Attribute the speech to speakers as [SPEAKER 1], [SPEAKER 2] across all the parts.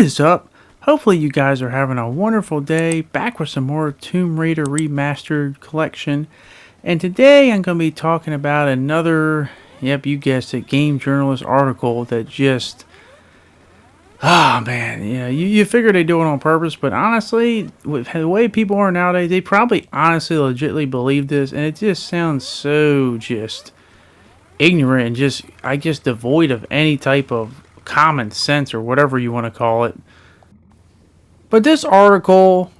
[SPEAKER 1] is up? Hopefully you guys are having a wonderful day. Back with some more Tomb Raider Remastered collection. And today I'm going to be talking about another, yep, you guessed it, game journalist article that just, man, you figure they do it on purpose, but honestly, with the way people are nowadays, they probably honestly legitimately believe this, and it just sounds so just ignorant and just, I guess, devoid of any type of common sense or whatever you want to call it. But this article,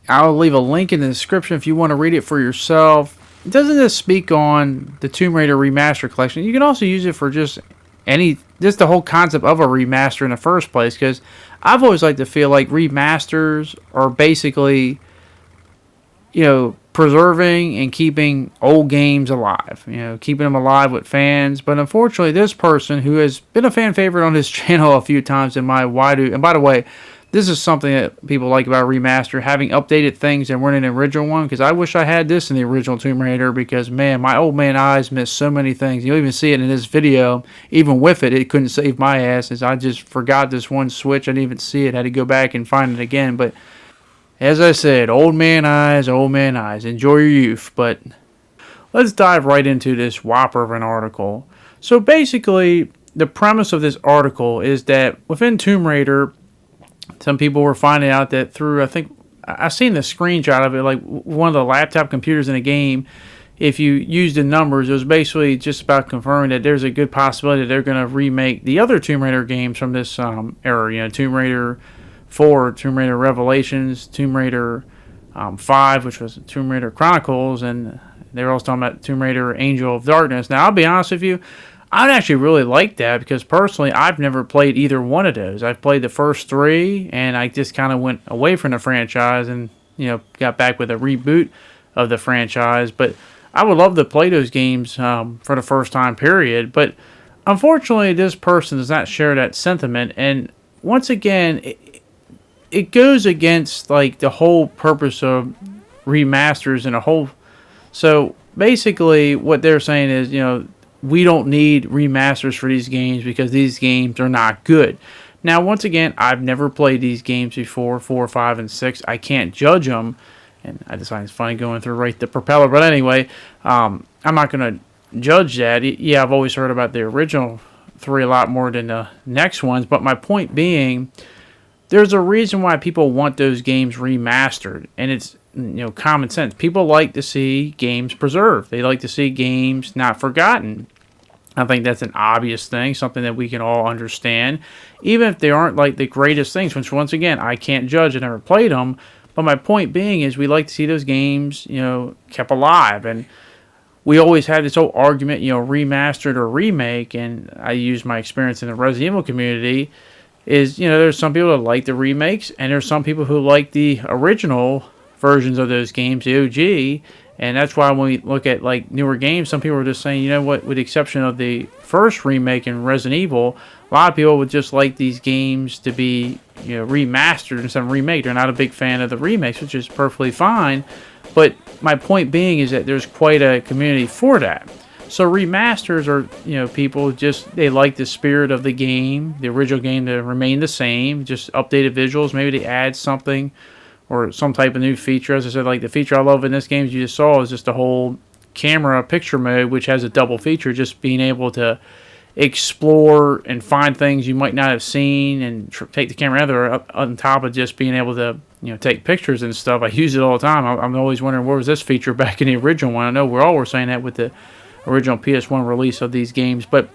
[SPEAKER 1] I'll leave a link in the description if you want to read it for yourself. It doesn't just speak on the Tomb Raider Remaster collection. You can also use it for just the whole concept of a remaster in the first place, because I've always liked to feel like remasters are basically, preserving and keeping old games alive, keeping them alive with fans. But unfortunately, this person, who has been a fan favorite on his channel a few times in my and by the way, this is something that people like about remaster, having updated things that weren't in the original one, because I wish I had this in the original Tomb Raider, because man, my old man eyes missed so many things. You'll even see it in this video. Even with it, it couldn't save my ass, as I just forgot this one switch. I didn't even see it, had to go back and find it again. But as I said, old man eyes, enjoy your youth. But let's dive right into this whopper of an article. So basically, the premise of this article is that within Tomb Raider, some people were finding out that through, I think, I've seen the screenshot of it, like one of the laptop computers in a game, if you use the numbers, it was basically just about confirming that there's a good possibility that they're going to remake the other Tomb Raider games from this era, Tomb Raider 4, Tomb Raider Revelations, Tomb Raider 5, which was Tomb Raider Chronicles, and they were also talking about Tomb Raider Angel of Darkness. Now, I'll be honest with you, I'd actually really like that, because personally, I've never played either one of those. I've played the first three, and I just kind of went away from the franchise and, got back with a reboot of the franchise. But I would love to play those games for the first time, period. But unfortunately, this person does not share that sentiment. And once again, it goes against, like, the whole purpose of remasters and a whole... So basically, what they're saying is, we don't need remasters for these games because these games are not good. Now, once again, I've never played these games before, 4, 5, and 6. I can't judge them. And I decided it's funny going through right the propeller. But anyway, I'm not going to judge that. Yeah, I've always heard about the original 3 a lot more than the next ones. But my point being, there's a reason why people want those games remastered. And it's common sense. People like to see games preserved. They like to see games not forgotten. I think that's an obvious thing, something that we can all understand, even if they aren't like the greatest things, which once again, I can't judge. I never played them. But my point being is we like to see those games, kept alive. And we always had this whole argument, remastered or remake. And I use my experience in the Resident Evil community is, there's some people that like the remakes, and there's some people who like the original versions of those games, the OG, and that's why when we look at like newer games, some people are just saying, with the exception of the first remake in Resident Evil, a lot of people would just like these games to be remastered instead of remade. They're not a big fan of the remakes, which is perfectly fine, but my point being is that there's quite a community for that. So remasters are, people just, they like the spirit of the game, the original game, to remain the same, just updated visuals, maybe they add something or some type of new feature. As I said, like the feature I love in this game, as you just saw, is just the whole camera picture mode, which has a double feature, just being able to explore and find things you might not have seen and take the camera up on top of just being able to, take pictures and stuff. I use it all the time. I'm always wondering, where was this feature back in the original one? I know we're all were saying that with the original PS1 release of these games, but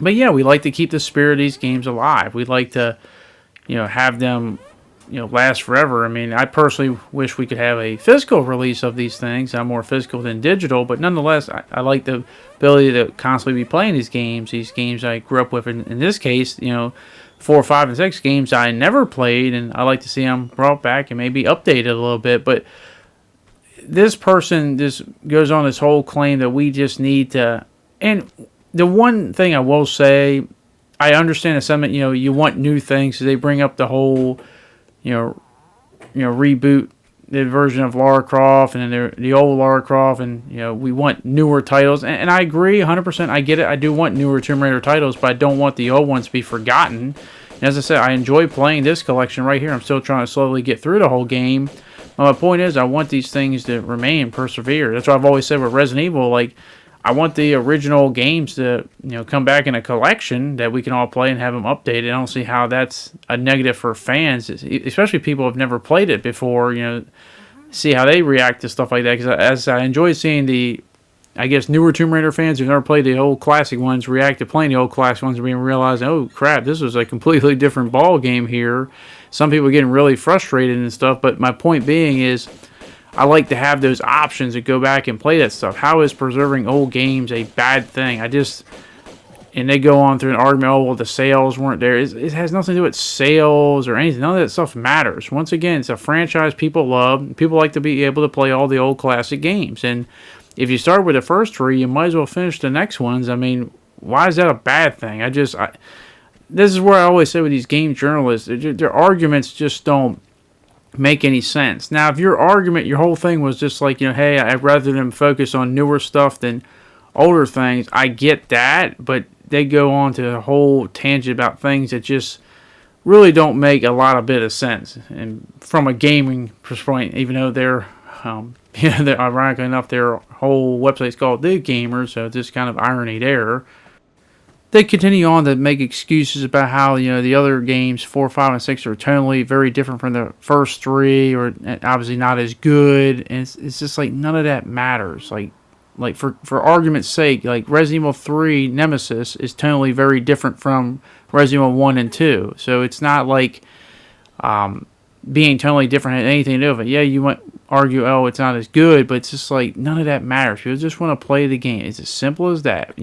[SPEAKER 1] yeah, we like to keep the spirit of these games alive. We like to, have them last forever. I mean, I personally wish we could have a physical release of these things. I'm more physical than digital, but nonetheless, I like the ability to constantly be playing these games I grew up with. In this case, 4, 5, and 6 games I never played, and I like to see them brought back and maybe updated a little bit. But this person just goes on this whole claim that we just need to... And the one thing I will say, I understand the sentiment, you want new things, so they bring up the whole... reboot the version of LaraCroft and then the old LaraCroft, and we want newer titles, and I agree 100%. I get it. I do want newer Tomb Raider titles, but I don't want the old ones to be forgotten. And as I said, I enjoy playing this collection right here. I'm still trying to slowly get through the whole game. My point is, I want these things to remain and persevere. That's what I've always said with Resident Evil. Like, I want the original games to, come back in a collection that we can all play and have them updated. I don't see how that's a negative for fans, especially people who have never played it before. See how they react to stuff like that. Because as I enjoy seeing the, I guess, newer Tomb Raider fans who've never played the old classic ones react to playing the old classic ones and being realizing, oh crap, this was a completely different ball game here. Some people are getting really frustrated and stuff. But my point being is, I like to have those options to go back and play that stuff. How is preserving old games a bad thing? And they go on through an argument, oh, well, the sales weren't there. It has nothing to do with sales or anything. None of that stuff matters. Once again, it's a franchise people love. People like to be able to play all the old classic games. And if you start with the first three, you might as well finish the next ones. I mean, why is that a bad thing? This is where I always say with these game journalists, their arguments just don't make any sense. Now, if your whole thing was just like, hey, I'd rather them focus on newer stuff than older things, I get that, but they go on to a whole tangent about things that just really don't make a lot of bit of sense. And from a gaming perspective, even though they're, ironically enough, their whole website's called The Gamer, so just kind of irony there. They continue on to make excuses about how, the other games, 4, 5, and 6 are totally very different from the first three, or obviously not as good. And it's just like, none of that matters. Like for argument's sake, like Resident Evil 3 Nemesis is totally very different from Resident Evil 1 and 2. So it's not like being totally different had anything to do with it. Yeah, you might argue, oh, it's not as good, but it's just like, none of that matters. People just want to play the game. It's as simple as that.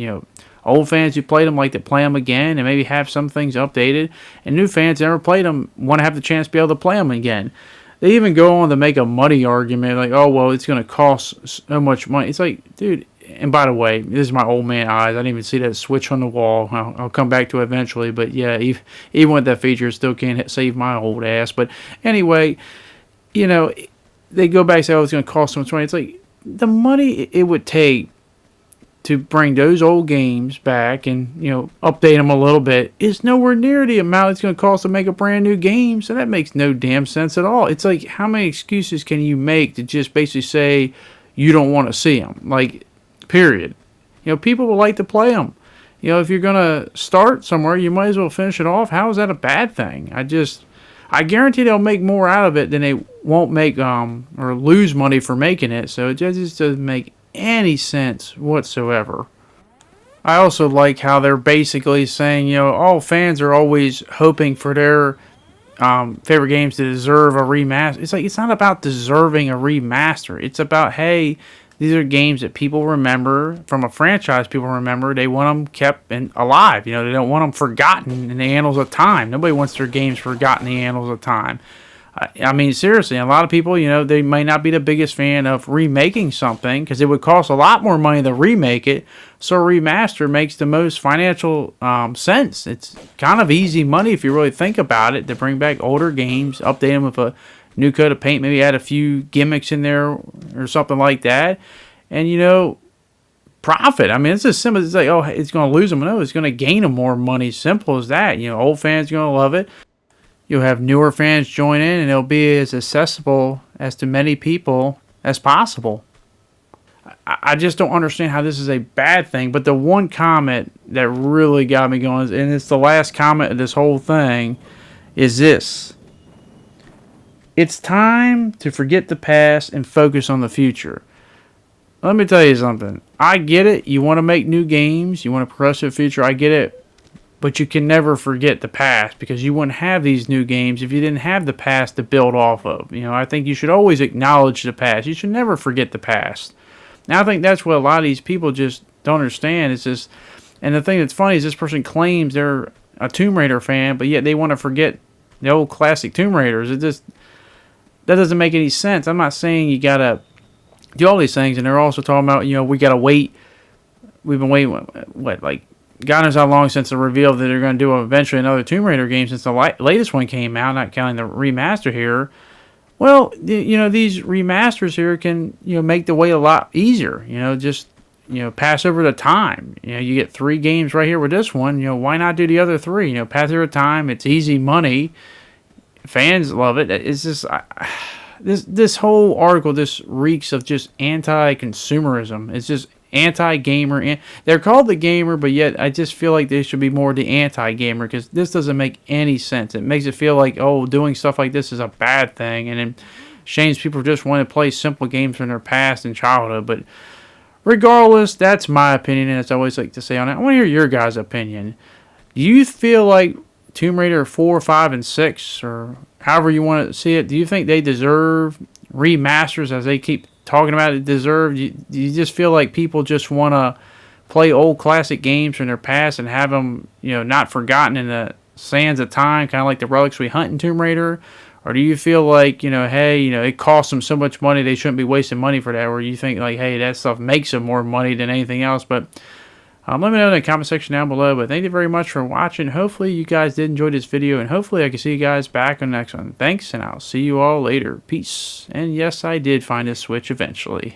[SPEAKER 1] Old fans who played them like to play them again and maybe have some things updated. And new fans who never played them want to have the chance to be able to play them again. They even go on to make a money argument like, oh, well, it's going to cost so much money. It's like, dude, and by the way, this is my old man eyes. I didn't even see that switch on the wall. I'll come back to it eventually. But yeah, even with that feature, it still can't save my old ass. But anyway, they go back and say, oh, it's going to cost so much money. It's like, the money it would take to bring those old games back and, update them a little bit is nowhere near the amount it's going to cost to make a brand new game. So that makes no damn sense at all. It's like, how many excuses can you make to just basically say you don't want to see them? Like, period. People will like to play them. If you're going to start somewhere, you might as well finish it off. How is that a bad thing? I guarantee they'll make more out of it than they won't make or lose money for making it. So it just doesn't make any sense whatsoever. I also like how they're basically saying, all fans are always hoping for their favorite games to deserve a remaster. It's like, it's not about deserving a remaster. It's about, hey, these are games that people remember from a franchise. People remember. They want them kept and alive. They don't want them forgotten in the annals of time. Nobody wants their games forgotten in the annals of time. I mean, seriously, a lot of people, they may not be the biggest fan of remaking something because it would cost a lot more money to remake it. So a remaster makes the most financial sense. It's kind of easy money if you really think about it, to bring back older games, update them with a new coat of paint, maybe add a few gimmicks in there or something like that. And, profit. I mean, it's as simple as like, oh, it's going to lose them. No, it's going to gain them more money. Simple as that. Old fans are going to love it. You'll have newer fans join in, and it'll be as accessible as to many people as possible. I just don't understand how this is a bad thing. But the one comment that really got me going, and it's the last comment of this whole thing, is this. It's time to forget the past and focus on the future. Let me tell you something. I get it. You want to make new games. You want to progress the future. I get it. But you can never forget the past, because you wouldn't have these new games if you didn't have the past to build off of. I think you should always acknowledge the past. You should never forget the past. Now, I think that's what a lot of these people just don't understand. It's just, and the thing that's funny is this person claims they're a Tomb Raider fan, but yet they want to forget the old classic Tomb Raiders. That doesn't make any sense. I'm not saying you gotta do all these things, and they're also talking about, we gotta wait. We've been waiting, God knows how long since the reveal that they're going to do eventually another Tomb Raider game since the latest one came out, not counting the remaster here. Well, these remasters here can, make the wait a lot easier. pass over the time. You get 3 games right here with this one. Why not do the other 3? Pass over the time. It's easy money. Fans love it. It's just this whole article just reeks of just anti-consumerism. It's just anti-gamer. And they're called the gamer, but yet I just feel like they should be more the anti-gamer, because this doesn't make any sense. It makes it feel like, oh, doing stuff like this is a bad thing, and it shames people who just want to play simple games from their past and childhood. But regardless, that's my opinion, and as I always like to say on it, I want to hear your guys' opinion. Do you feel like Tomb Raider 4, 5, and 6, or however you want to see it, do you think they deserve remasters, as they keep talking about it, deserve? Do you just feel like people just want to play old classic games from their past and have them, not forgotten in the sands of time, kind of like the relics we hunt in Tomb Raider? Or do you feel like, hey, it costs them so much money, they shouldn't be wasting money for that? Or you think, like, hey, that stuff makes them more money than anything else? But let me know in the comment section down below. But thank you very much for watching. Hopefully you guys did enjoy this video, and hopefully I can see you guys back on the next one. Thanks, and I'll see you all later. Peace. And yes, I did find a Switch eventually.